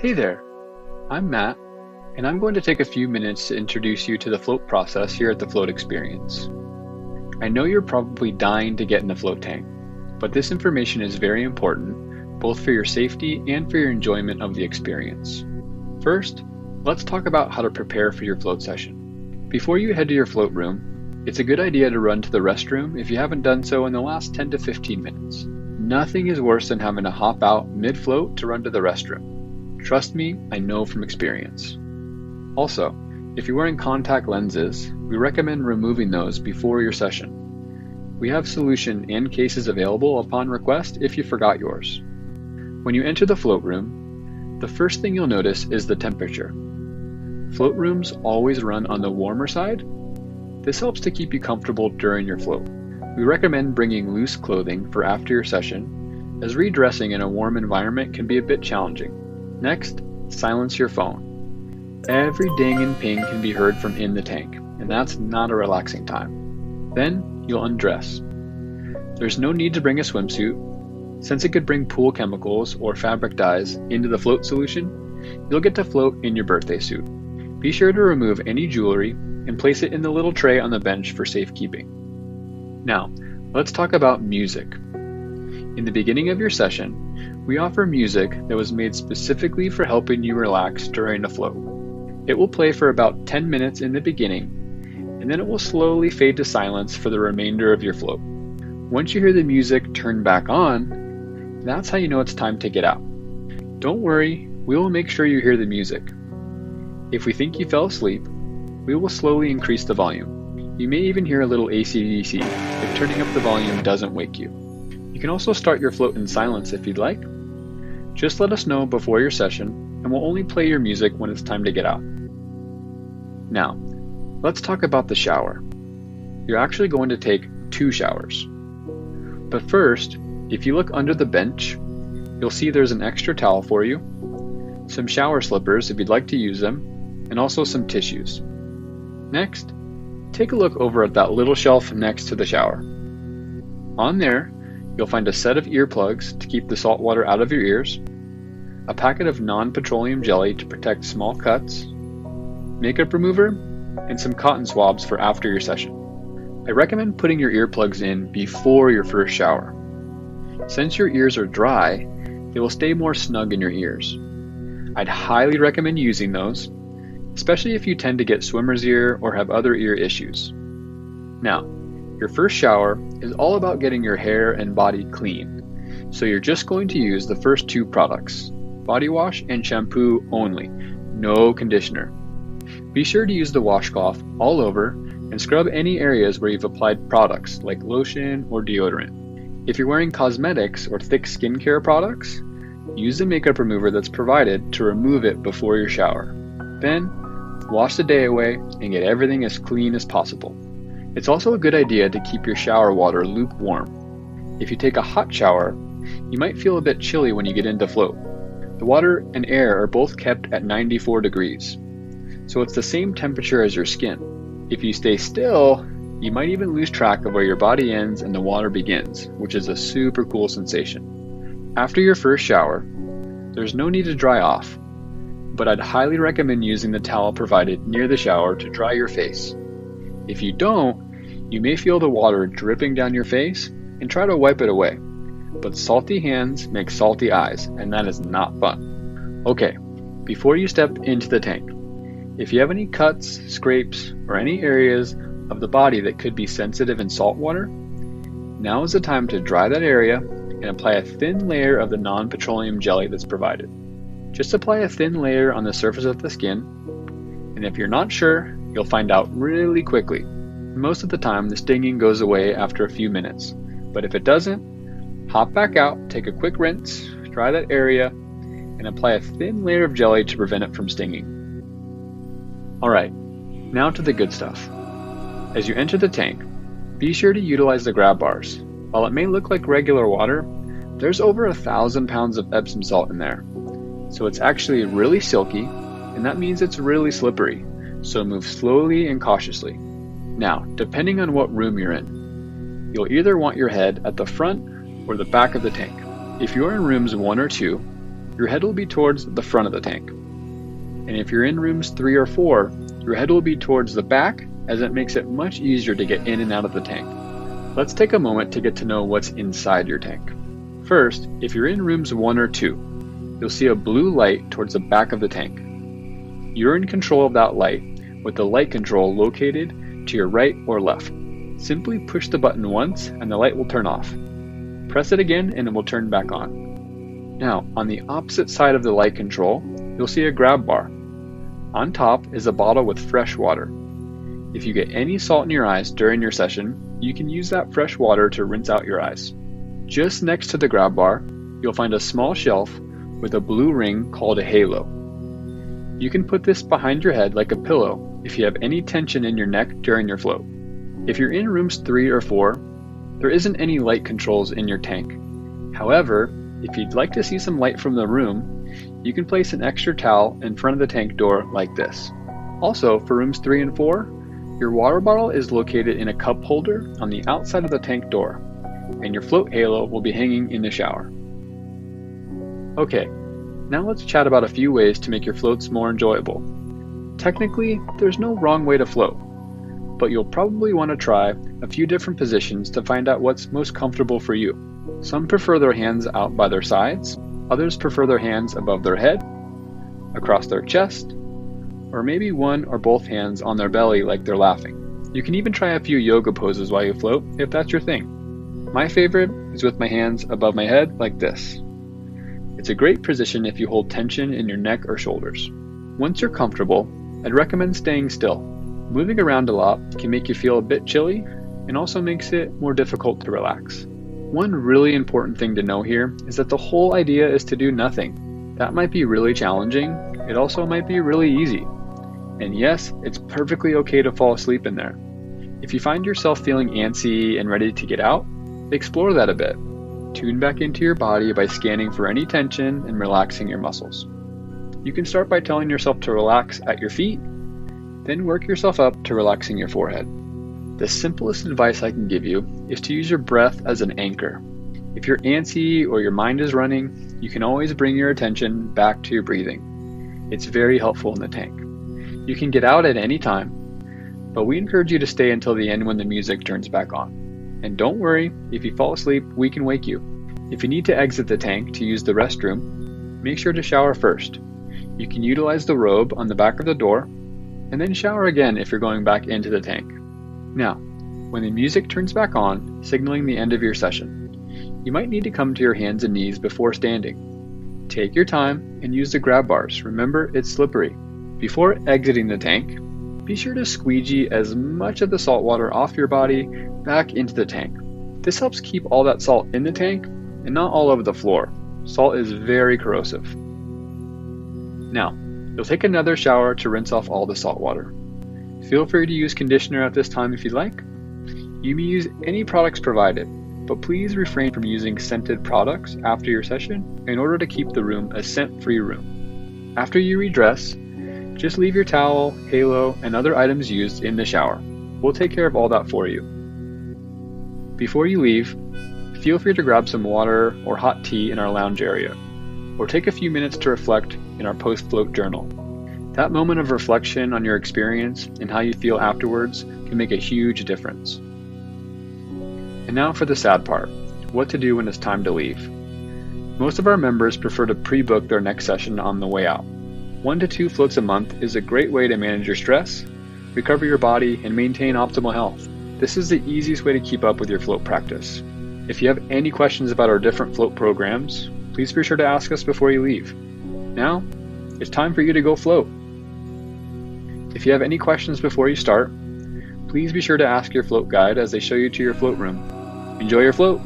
Hey there, I'm Matt, and I'm going to take a few minutes to introduce you to the float process here at the Float Experience. I know you're probably dying to get in the float tank, but this information is very important, both for your safety and for your enjoyment of the experience. First, let's talk about how to prepare for your float session. Before you head to your float room, it's a good idea to run to the restroom if you haven't done so in the last 10 to 15 minutes. Nothing is worse than having to hop out mid-float to run to the restroom. Trust me, I know from experience. Also, if you're wearing contact lenses, we recommend removing those before your session. We have solution and cases available upon request if you forgot yours. When you enter the float room, the first thing you'll notice is the temperature. Float rooms always run on the warmer side. This helps to keep you comfortable during your float. We recommend bringing loose clothing for after your session, as redressing in a warm environment can be a bit challenging. Next, silence your phone. Every ding and ping can be heard from in the tank, and that's not a relaxing time. Then, you'll undress. There's no need to bring a swimsuit. Since it could bring pool chemicals or fabric dyes into the float solution, you'll get to float in your birthday suit. Be sure to remove any jewelry and place it in the little tray on the bench for safekeeping. Now, let's talk about music. In the beginning of your session, we offer music that was made specifically for helping you relax during the float. It will play for about 10 minutes in the beginning, and then it will slowly fade to silence for the remainder of your float. Once you hear the music turn back on, that's how you know it's time to get out. Don't worry, we will make sure you hear the music. If we think you fell asleep, we will slowly increase the volume. You may even hear a little AC/DC if turning up the volume doesn't wake you. You can also start your float in silence if you'd like. Just let us know before your session, and we'll only play your music when it's time to get out. Now, let's talk about the shower. You're actually going to take 2 showers. But first, if you look under the bench, you'll see there's an extra towel for you, some shower slippers if you'd like to use them, and also some tissues. Next, take a look over at that little shelf next to the shower. On there, you'll find a set of earplugs to keep the salt water out of your ears, a packet of non-petroleum jelly to protect small cuts, makeup remover, and some cotton swabs for after your session. I recommend putting your earplugs in before your first shower. Since your ears are dry, they will stay more snug in your ears. I'd highly recommend using those, especially if you tend to get swimmer's ear or have other ear issues. Now, your first shower is all about getting your hair and body clean, so you're just going to use the first 2 products, body wash and shampoo only, no conditioner. Be sure to use the washcloth all over and scrub any areas where you've applied products like lotion or deodorant. If you're wearing cosmetics or thick skincare products, use the makeup remover that's provided to remove it before your shower. Then, wash the day away and get everything as clean as possible. It's also a good idea to keep your shower water lukewarm. If you take a hot shower, you might feel a bit chilly when you get into float. The water and air are both kept at 94 degrees, so it's the same temperature as your skin. If you stay still, you might even lose track of where your body ends and the water begins, which is a super cool sensation. After your first shower, there's no need to dry off, but I'd highly recommend using the towel provided near the shower to dry your face. If you don't, you may feel the water dripping down your face and try to wipe it away. But salty hands make salty eyes, and that is not fun. Okay, before you step into the tank, if you have any cuts, scrapes, or any areas of the body that could be sensitive in salt water, now is the time to dry that area and apply a thin layer of the non-petroleum jelly that's provided. Just apply a thin layer on the surface of the skin, and if you're not sure, you'll find out really quickly. Most of the time, the stinging goes away after a few minutes, but if it doesn't, hop back out, take a quick rinse, dry that area, and apply a thin layer of jelly to prevent it from stinging. Alright, now to the good stuff. As you enter the tank, be sure to utilize the grab bars. While it may look like regular water, there's over 1,000 pounds of Epsom salt in there. So it's actually really silky, and that means it's really slippery, so move slowly and cautiously. Now, depending on what room you're in, you'll either want your head at the front or the back of the tank. If you're in rooms 1 or 2, your head will be towards the front of the tank. And if you're in rooms 3 or 4, your head will be towards the back, as it makes it much easier to get in and out of the tank. Let's take a moment to get to know what's inside your tank. First, if you're in rooms 1 or 2, you'll see a blue light towards the back of the tank. You're in control of that light, with the light control located to your right or left. Simply push the button once and the light will turn off. Press it again and it will turn back on. Now, on the opposite side of the light control, you'll see a grab bar. On top is a bottle with fresh water. If you get any salt in your eyes during your session, you can use that fresh water to rinse out your eyes. Just next to the grab bar, you'll find a small shelf with a blue ring called a halo. You can put this behind your head like a pillow if you have any tension in your neck during your float. If you're in rooms 3 or 4, there isn't any light controls in your tank. However, if you'd like to see some light from the room, you can place an extra towel in front of the tank door like this. Also, for rooms 3 and 4, your water bottle is located in a cup holder on the outside of the tank door, and your float halo will be hanging in the shower. Okay, now let's chat about a few ways to make your floats more enjoyable. Technically, there's no wrong way to float, but you'll probably want to try a few different positions to find out what's most comfortable for you. Some prefer their hands out by their sides, others prefer their hands above their head, across their chest, or maybe one or both hands on their belly like they're laughing. You can even try a few yoga poses while you float if that's your thing. My favorite is with my hands above my head like this. It's a great position if you hold tension in your neck or shoulders. Once you're comfortable, I'd recommend staying still. Moving around a lot can make you feel a bit chilly and also makes it more difficult to relax. One really important thing to know here is that the whole idea is to do nothing. That might be really challenging. It also might be really easy. And yes, it's perfectly okay to fall asleep in there. If you find yourself feeling antsy and ready to get out, explore that a bit. Tune back into your body by scanning for any tension and relaxing your muscles. You can start by telling yourself to relax at your feet, then work yourself up to relaxing your forehead. The simplest advice I can give you is to use your breath as an anchor. If you're antsy or your mind is running, you can always bring your attention back to your breathing. It's very helpful in the tank. You can get out at any time, but we encourage you to stay until the end when the music turns back on. And don't worry, if you fall asleep, we can wake you. If you need to exit the tank to use the restroom, make sure to shower first. You can utilize the robe on the back of the door, and then shower again if you're going back into the tank. Now, when the music turns back on, signaling the end of your session, you might need to come to your hands and knees before standing. Take your time and use the grab bars. Remember, it's slippery. Before exiting the tank, be sure to squeegee as much of the salt water off your body back into the tank. This helps keep all that salt in the tank and not all over the floor. Salt is very corrosive. Now, you'll take another shower to rinse off all the salt water. Feel free to use conditioner at this time if you'd like. You may use any products provided, but please refrain from using scented products after your session in order to keep the room a scent-free room. After you redress, just leave your towel, halo, and other items used in the shower. We'll take care of all that for you. Before you leave, feel free to grab some water or hot tea in our lounge area, or take a few minutes to reflect in our post-float journal. That moment of reflection on your experience and how you feel afterwards can make a huge difference. And now for the sad part, what to do when it's time to leave. Most of our members prefer to pre-book their next session on the way out. 1 to 2 floats a month is a great way to manage your stress, recover your body, and maintain optimal health. This is the easiest way to keep up with your float practice. If you have any questions about our different float programs, please be sure to ask us before you leave. Now, it's time for you to go float. If you have any questions before you start, please be sure to ask your float guide as they show you to your float room. Enjoy your float!